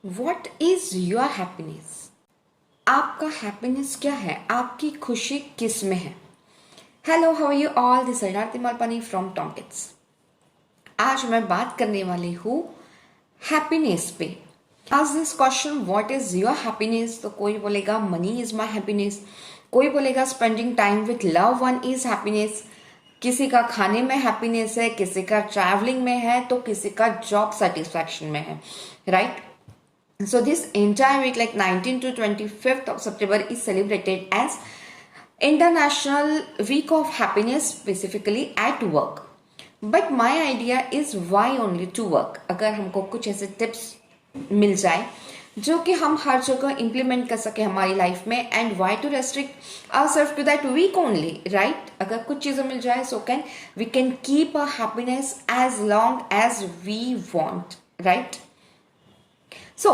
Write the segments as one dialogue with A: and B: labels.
A: What is your happiness? आपका happiness क्या है? आपकी खुशी किस में है? Hello, how are you all? This is Aarti Malpani from Tomkits. आज मैं बात करने वाली हूँ हैप्पीनेस पे। आज this question, what is your happiness? तो कोई बोलेगा मनी इज माई हैप्पीनेस, कोई बोलेगा spending time with love one is happiness, किसी का खाने में हैप्पीनेस है, किसी का ट्रैवलिंग में है, तो किसी का जॉब सेटिस्फैक्शन में है, right? So this entire week, like 19th to 25th of September, is celebrated as International Week of Happiness, specifically at work. But my idea is why only to work? अगर हमको कुछ ऐसे tips मिल जाए जो कि हम हर जगह इम्प्लीमेंट कर सके हमारी लाइफ में, and why to restrict ourself to that week only, right? अगर कुछ चीजें मिल जाए so we can keep a happiness as long as we want, right? So,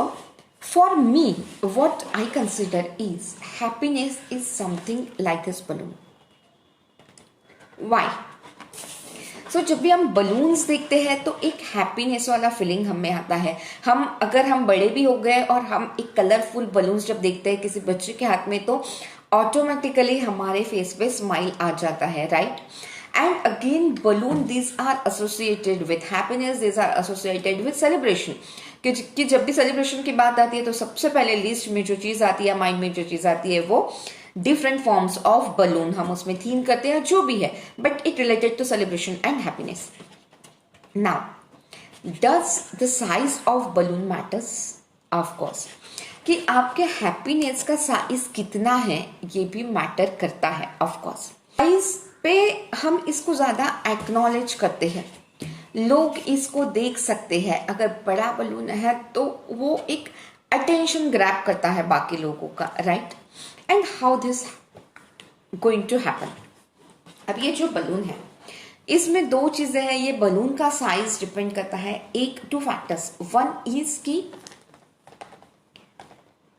A: for me, what I consider is happiness is something like this balloon. Why? So, जब भी हम balloons देखते हैं तो एक हैप्पीनेस वाला फीलिंग हमें आता है। अगर हम बड़े भी हो गए और हम एक कलरफुल बलून्स जब देखते हैं किसी बच्चे के हाथ में, तो ऑटोमेटिकली हमारे फेस पे स्माइल आ जाता है, right? And again, balloon, these are associated with happiness, these are associated with celebration. कि जब भी सेलिब्रेशन की बात आती है तो सबसे पहले लिस्ट में जो चीज आती है, माइंड में जो चीज आती है, वो डिफरेंट फॉर्म्स ऑफ बलून हम उसमें थीम करते हैं, जो भी है, but it related to celebration and happiness. Now, does the size of balloon matters? Of course, कि आपके हैप्पीनेस का साइज कितना है ये भी मैटर करता है. ऑफ कोर्स, साइज पे हम इसको ज्यादा एक्नॉलेज करते हैं, लोग इसको देख सकते हैं. अगर बड़ा बलून है तो वो एक अटेंशन ग्रैब करता है बाकी लोगों का, right? And how this going to happen? अब ये जो बलून है इसमें दो चीजें हैं. ये बलून का साइज डिपेंड करता है एक टू फैक्टर्स. वन इज की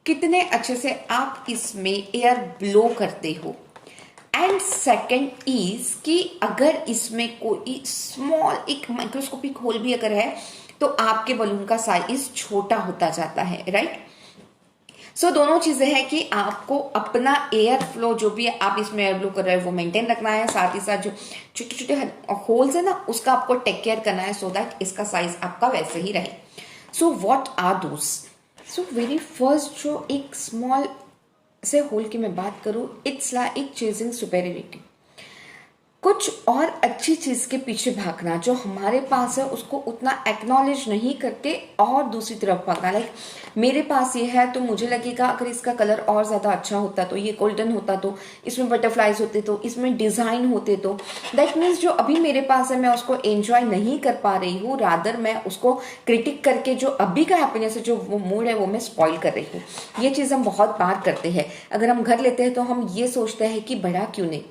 A: कितने अच्छे से आप इसमें एयर ब्लो करते हो, एंड सेकेंड इज कि अगर इसमें कोई स्मॉल एक माइक्रोस्कोपिक होल भी अगर है तो आपके बलून का साइज छोटा होता जाता है, राइट? सो दोनों चीजें हैं कि आपको अपना एयर फ्लो जो भी आप इसमें एयर ब्लो कर रहे हो वो मेंटेन रखना है, साथ ही साथ जो छोटे छोटे होल्स है ना उसका आपको टेक केयर करना है, सो दैट इसका साइज आपका वैसे ही रहे. So what are those? So very first जो एक स्मॉल से होल की मैं बात करूं, इट्स लाइक चेजिंग सुपेरियरिटी. कुछ और अच्छी चीज के पीछे भागना, जो हमारे पास है उसको उतना एक्नॉलेज नहीं करके और दूसरी तरफ भागना. लाइक मेरे पास ये है तो मुझे लगेगा अगर इसका कलर और ज्यादा अच्छा होता, तो ये गोल्डन होता, तो इसमें बटरफ्लाइज होते, तो इसमें डिजाइन होते, तो दैट मीन्स जो अभी मेरे पास है मैं उसको एंजॉय नहीं कर पा रही हूँ, रादर मैं उसको क्रिटिक करके जो अभी का हैप्पीनेस है, जो वो मूड है, वो मैं स्पॉइल कर रही हूँ. ये चीज हम बहुत बार करते हैं. अगर हम घर लेते हैं तो हम ये सोचते हैं कि बड़ा क्यों नहीं.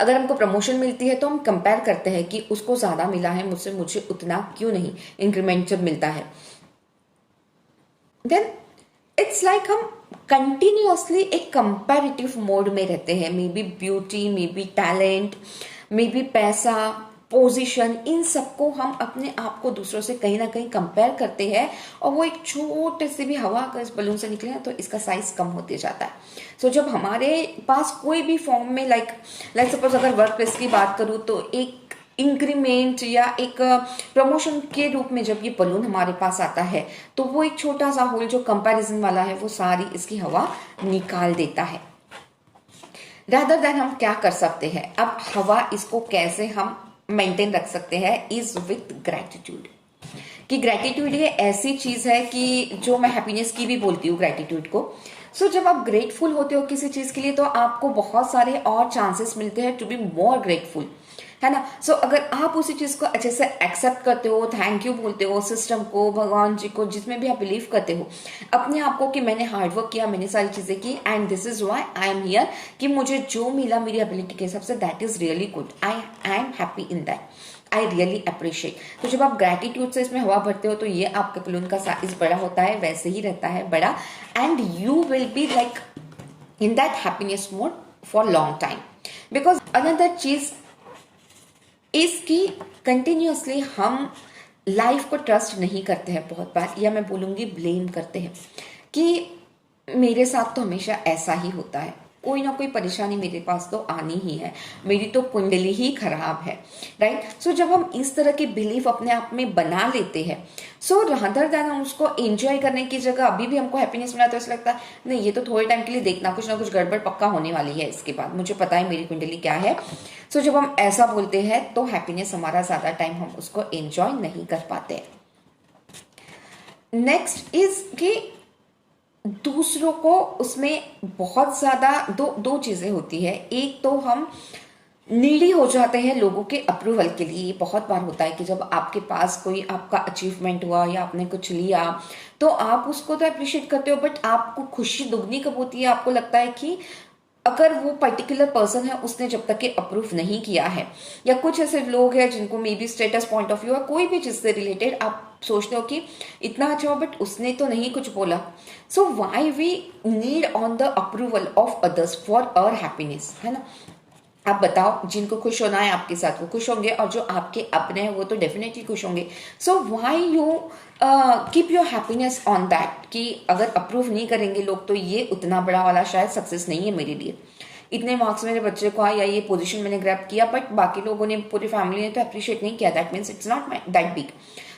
A: अगर हमको प्रमोशन मिलती है तो हम कंपेयर करते हैं कि उसको ज्यादा मिला है मुझसे, मुझे उतना क्यों नहीं. इंक्रीमेंट जब मिलता है, देन इट्स लाइक हम कंटिन्यूअसली एक कंपैरेटिव मोड में रहते हैं. May be beauty, may be talent, may be पैसा, पोजीशन, इन सबको हम अपने आप को दूसरों से कहीं ना कहीं कंपेयर करते हैं, और वो एक छोटे से भी हवा अगर इस बलून से निकले ना तो इसका साइज कम होते जाता है. सो जब हमारे पास कोई भी फॉर्म में लाइक सपोज अगर वर्क प्लेस की बात करूँ, तो एक इंक्रीमेंट या एक प्रमोशन के रूप में जब ये बलून हमारे पास आता है तो वो एक छोटा सा होल जो कंपैरिजन वाला है वो सारी इसकी हवा निकाल देता है. रादर देन हम क्या कर सकते हैं, अब हवा इसको कैसे हम मेंटेन रख सकते हैं, इज विथ ग्रेटिट्यूड. कि ग्रेटिट्यूड ये ऐसी चीज है कि जो मैं हैप्पीनेस की भी बोलती हूँ ग्रेटिट्यूड को. सो जब आप ग्रेटफुल होते हो किसी चीज के लिए तो आपको बहुत सारे और चांसेस मिलते हैं टू बी मोर ग्रेटफुल, है ना? सो अगर आप उसी चीज को अच्छे से एक्सेप्ट करते हो, थैंक यू बोलते हो सिस्टम को, भगवान जी को, जिसमें भी आप बिलीव करते हो, अपने आप को कि मैंने हार्डवर्क किया, मैंने सारी चीजें की, and this is why I am here, कि मुझे जो मिला मेरी एबिलिटी के हिसाब से, that is really good, I am happy in that, I really appreciate. तो जब आप ग्रेटिट्यूड से इसमें हवा भरते हो तो ये आपके बलून का साइज बड़ा होता है, वैसे ही रहता है बड़ा, and you will be like in that happiness mode for long time. Because another चीज इसकी कंटिन्यूअसली हम लाइफ को ट्रस्ट नहीं करते हैं बहुत बार, या मैं बोलूँगी ब्लेम करते हैं कि मेरे साथ तो हमेशा ऐसा ही होता है, कोई ना कोई परेशानी मेरे पास तो आनी ही है, मेरी तो कुंडली ही खराब है, राइट। सो जब हम इस तरह की बिलीफ अपने आप में बना लेते हैं, सो रादर देन हम उसको एंजॉय करने की जगह अभी भी हमको हैप्पीनेस मिला तो ऐसा लगता है नहीं ये तो थोड़े टाइम के लिए देखना, कुछ ना कुछ गड़बड़ पक्का होने वाली है इसके बाद, मुझे पता है मेरी कुंडली क्या है। सो जब हम ऐसा बोलते हैं तो हैप्पीनेस हमारा ज्यादा टाइम हम उसको एंजॉय नहीं कर पाते। नेक्स्ट इज कि दूसरों को उसमें बहुत ज्यादा दो चीजें होती है। एक तो हम नीडी हो जाते हैं लोगों के अप्रूवल के लिए। बहुत बार होता है कि जब आपके पास कोई आपका अचीवमेंट हुआ या आपने कुछ लिया तो आप उसको तो अप्रिशिएट करते हो, बट आपको खुशी दुगनी कब होती है, आपको लगता है कि अगर वो पर्टिकुलर पर्सन है उसने जब तक के अप्रूव नहीं किया है, या कुछ ऐसे लोग हैं जिनको may be status point of view है कोई भी चीज से रिलेटेड आप सोचते हो कि इतना अच्छा हो बट उसने तो नहीं कुछ बोला। So why we need on the approval of others for our happiness, है ना। आप बताओ, जिनको खुश होना है आपके साथ वो खुश होंगे, और जो आपके अपने हैं वो तो डेफिनेटली खुश होंगे। So why you keep your happiness on that कि अगर अप्रूव नहीं करेंगे लोग तो ये उतना बड़ा वाला शायद सक्सेस नहीं है मेरे लिए। इतने मार्क्स मेरे बच्चे को आए या ये पोजीशन मैंने ग्रैब किया बट बाकी लोगों ने, पूरी फैमिली ने तो अप्रिशिएट नहीं किया, that means it's not that big.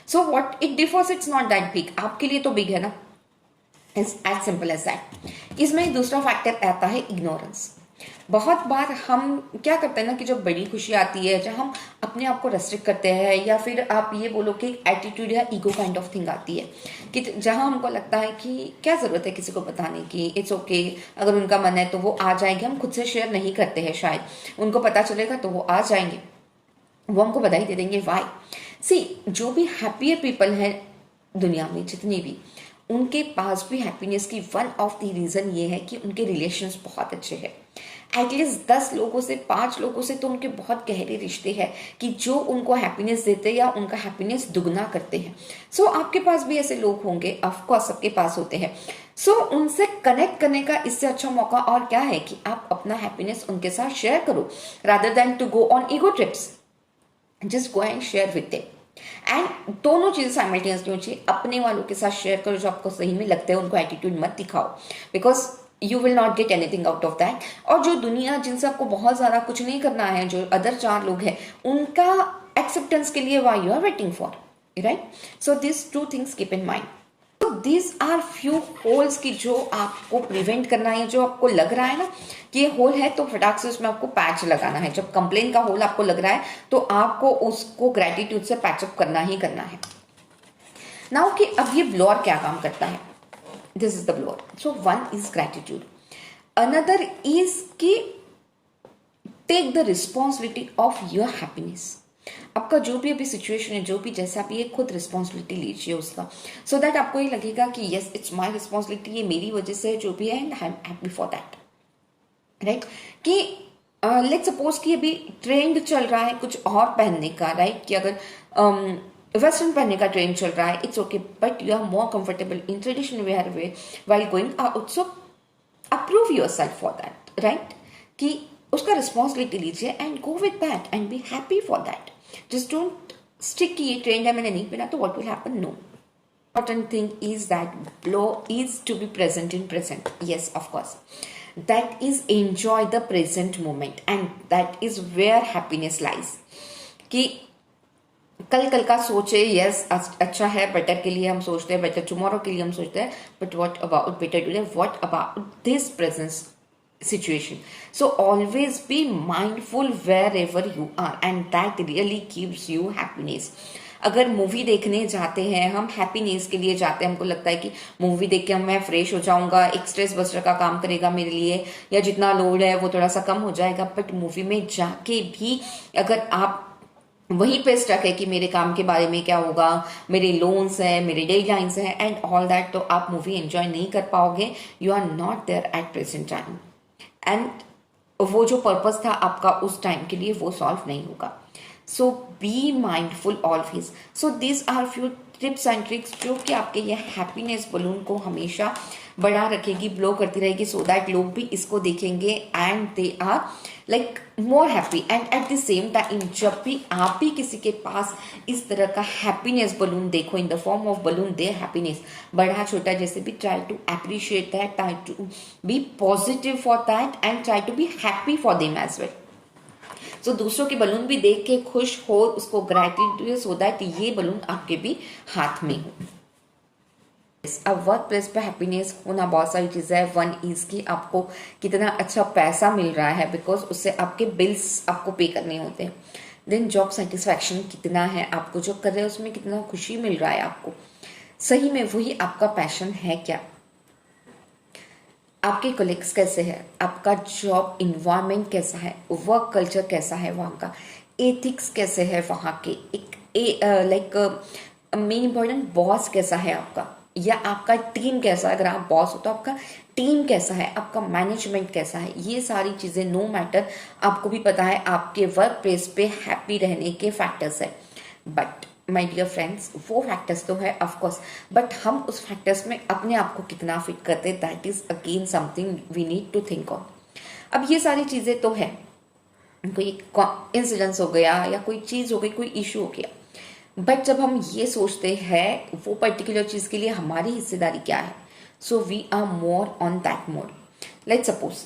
A: So what it differs, it's not that big, आपके लिए तो बिग है ना। It's as simple as that. इसमें दूसरा फैक्टर आता है इग्नोरेंस। बहुत बार हम क्या करते हैं ना कि जब बड़ी खुशी आती है, जब हम अपने आप को रेस्ट्रिक्ट करते हैं, या फिर आप ये बोलो कि एटीट्यूड या ईगो काइंड ऑफ थिंग आती है कि जहां हमको लगता है कि क्या जरूरत है किसी को बताने की, इट्स ओके, अगर उनका मन है तो वो आ जाएंगे, हम खुद से शेयर नहीं करते हैं, शायद उनको पता चलेगा तो वो आ जाएंगे, वो हमको बधाई दे देंगे। वाई सी, जो भी हैप्पियर पीपल हैं दुनिया में जितने भी, उनके पास भी हैप्पीनेस की वन ऑफ द रीजन ये है कि उनके रिलेशंस बहुत अच्छे हैं। एटलीस्ट 10 लोगों से, 5 लोगों से तो उनके बहुत गहरे रिश्ते हैं कि जो उनको हैप्पीनेस देते हैं या उनका हैप्पीनेस दुगना करते हैं। सो आपके पास भी ऐसे लोग होंगे, ऑफकोर्स सबके पास होते हैं। सो उनसे कनेक्ट करने का इससे अच्छा मौका और क्या है कि आप अपना हैप्पीनेस उनके साथ शेयर करो, rather than to go on ego trips. Just go and share with them. And दोनों चीजें साइमल्टेनियसली होनी चाहिए। अपने वालों के साथ शेयर करो जो आपको सही में लगता है, उनको एटीट्यूड मत दिखाओ, because you will not get anything out of that. और जो दुनिया, जिनसे आपको बहुत ज्यादा कुछ नहीं करना है, जो अदर 4 लोग हैं, उनका एक्सेप्टेंस के लिए why you are waiting for, right. So this 2 things keep in mind. तो दिस आर फ्यू होल्स की जो आपको प्रिवेंट करना है। जो आपको लग रहा है ना कि ये होल है तो फटाक से उसमें आपको पैच लगाना है। जब कंप्लेन का होल आपको लग रहा है तो आपको उसको ग्रेटिट्यूड से पैचअप करना ही करना है। नाउ कि अब ये ब्लोअर क्या काम करता है, this is the blower. So one is gratitude, another is कि take the responsibility of your happiness. आपका जो भी अभी सिचुएशन है, जो भी जैसा भी है, खुद रिस्पॉन्सिबिलिटी लीजिए उसका, सो दैट आपको ये लगेगा कि यस इट्स माई रिस्पॉन्सिबिलिटी, ये मेरी वजह से जो भी है and I am happy for that, right. कि लेट्स सपोज कि अभी ट्रेंड चल रहा है कुछ और पहनने का, राइट, कि अगर वेस्टर्न पहनने का ट्रेंड चल रहा है, it's okay, but you are more comfortable in traditional wear way while going out, so approve yourself for that, right. कि उसका रिस्पॉन्सिबिलिटी लीजिए and go with that and be happy for that. Just don't stick कि ये trend है मैंने नहीं पहना तो what will happen, no. Important thing is that blow is to be present in present. Yes, of course. That is enjoy the present moment and that is where happiness lies. कि कल का सोचे, yes अच्छा है, better के लिए हम सोचते हैं, बेटर टुमारो के लिए हम सोचते हैं, but what about better today, what about this presence situation. So always be mindful wherever you are and that really gives you happiness. अगर मूवी देखने जाते हैं, हम हैप्पीनेस के लिए जाते हैं, हमको लगता है कि मूवी देख के मैं फ्रेश हो जाऊंगा, एक स्ट्रेस बस्टर का काम करेगा मेरे लिए, या जितना लोड है वो थोड़ा सा कम हो जाएगा। बट मूवी में जाके भी अगर आप वहीं पे स्टक है कि मेरे काम के बारे में क्या होगा, मेरे लोन्स हैं, मेरे डेडलाइंस हैं एंड ऑल दैट, तो आप मूवी एंजॉय नहीं कर पाओगे। You are not there at present time and वो जो पर्पस था आपका उस टाइम के लिए वो सॉल्व नहीं होगा। So be mindful always. So these are few tips and tricks जो कि आपके ये हैप्पीनेस बलून को हमेशा बढ़ा रखेगी, ब्लो करती रहेगी, सो दैट लोग भी इसको देखेंगे and they are like more happy. And at the same time जब भी आप भी किसी के पास इस तरह का हैप्पीनेस बलून देखो in the form of balloon, their happiness, बड़ा छोटा जैसे भी, try to appreciate that, try to be positive for that and try to be happy for them as well. So दूसरों के बलून भी देख के खुश हो, उसको ग्रेटिट्यूड सो दैट ये बलून आपके भी हाथ में हो। अब वर्क प्लेस पे हैप्पीनेस होना बहुत सारी चीज़ें है। वन इज कि आपको कितना अच्छा पैसा मिल रहा है, बिकॉज उससे आपके बिल्स आपको पे करने होते हैं। देन जॉब सेटिस्फैक्शन कितना है, आपको जो कर रहे हैं उसमें कितना खुशी मिल रहा है आपको, सही में वही आपका पैशन है क्या। आपके कोलिग्स कैसे हैं, आपका जॉब इन्वायरमेंट कैसा है, वर्क कल्चर कैसा है वहाँ का, एथिक्स कैसे है वहाँ के, एक लाइक मेन इम्पोर्टेंट बॉस कैसा है आपका, या आपका टीम कैसा है, अगर आप बॉस हो तो आपका टीम कैसा है, आपका मैनेजमेंट कैसा है। ये सारी चीज़ें नो मैटर, आपको भी पता है आपके वर्क प्लेस पे हैप्पी रहने के फैक्टर्स है। बट माय डियर फ्रेंड्स, वो फैक्टर्स तो है ऑफकोर्स, बट हम उस फैक्टर्स में अपने आप को कितना फिट करते, that is again something we need to think on. अब ये सारी चीज़ें तो है, कोई इंसिडेंस हो गया या कोई चीज़ हो गई, कोई इशू हो गया, बट जब हम ये सोचते हैं वो पर्टिकुलर चीज़ के लिए हमारी हिस्सेदारी क्या है, so we are more on that mode. Let's suppose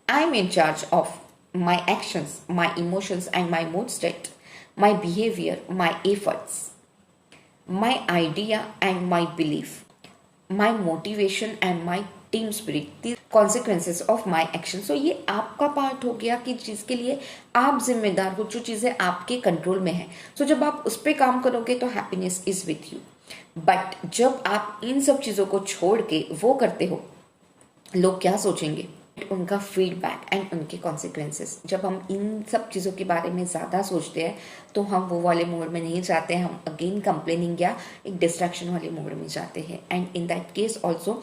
A: I am in charge of my actions, my emotions and my mood state, my behavior, my efforts, my idea and my belief, my motivation and my team spirit, the consequences of my action। so ये आपका part हो गया कि जिसके लिए आप जिम्मेदार हो, जो चीज़ें आपके कंट्रोल में है। so जब आप उस पर काम करोगे तो happiness is with you. But जब आप इन सब चीज़ों को छोड़ के वो करते हो, लोग क्या सोचेंगे, उनका फीडबैक एंड उनके कॉन्सिक्वेंसेस, जब हम इन सब चीज़ों के बारे में ज़्यादा सोचते हैं तो हम वो वाले मोड में नहीं जाते हैं, हम अगेन कंप्लेनिंग या एक डिस्ट्रैक्शन वाले मोड में जाते हैं। And in that case also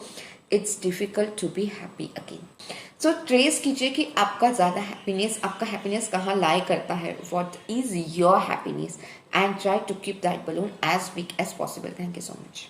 A: it's difficult to be happy again. So trace कीजिए कि आपका ज़्यादा हैप्पीनेस, आपका हैप्पीनेस कहाँ लाई करता है, what is your happiness, and try to keep that balloon as big as possible. Thank you so much.